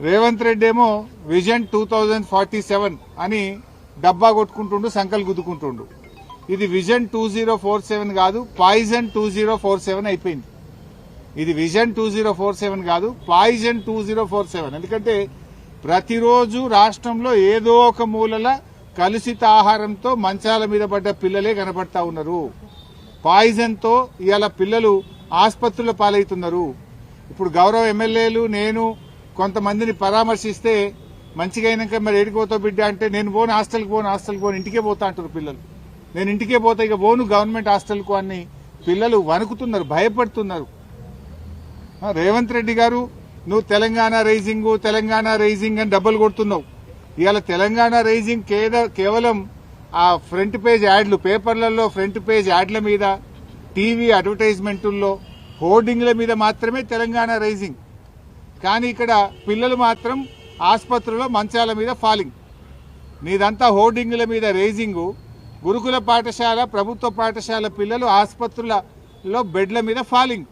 రేవంత్ రెడ్డి ఏమో విజన్ 2047 అని డబ్బా కొట్టుకుంటుండు, సంకల్ గుద్దుకుంటుండు. ఇది విజన్ 2047 కాదు, పాయిజన్ 2047 అయిపోయింది. ఇది విజన్ 2047 కాదు, పాయిజన్ 2047. ఎందుకంటే ప్రతిరోజు రాష్ట్రంలో ఏదో ఒక మూలల కలుషిత ఆహారంతో మంచాల మీద పడ్డ పిల్లలే కనబడతా ఉన్నారు. పాయిజన్ తో ఇవాళ పిల్లలు ఆసుపత్రుల పాలవుతున్నారు. ఇప్పుడు గౌరవ ఎమ్మెల్యేలు నేను కొంతమందిని పరామర్శిస్తే మంచిగా అయినాక మరి ఏడిపోతావు బిడ్డ అంటే నేను పోను, హాస్టల్కి పోను ఇంటికే పోతా అంటారు పిల్లలు. నేను ఇంటికే పోతా, ఇక పోను గవర్నమెంట్ హాస్టల్కు అని పిల్లలు వణుకుతున్నారు, భయపడుతున్నారు. రేవంత్ రెడ్డి గారు నువ్వు తెలంగాణ రైజింగ్ అని డబ్బులు కొడుతున్నావు. ఇవాళ తెలంగాణ రైజింగ్ కేవలం ఆ ఫ్రంట్ పేజ్ యాడ్లు, పేపర్లలో ఫ్రంట్ పేజ్ యాడ్ల మీద, టీవీ అడ్వర్టైజ్మెంటుల్లో, హోర్డింగ్ల మీద మాత్రమే తెలంగాణ రైజింగ్. కానీ ఇక్కడ పిల్లలు మాత్రం ఆసుపత్రుల్లో మంచాల మీద ఫాలింగ్. నీదంతా హోర్డింగ్ల మీద రైజింగు, గురుకుల పాఠశాల ప్రభుత్వ పాఠశాల పిల్లలు ఆసుపత్రులలో బెడ్ల మీద ఫాలింగ్.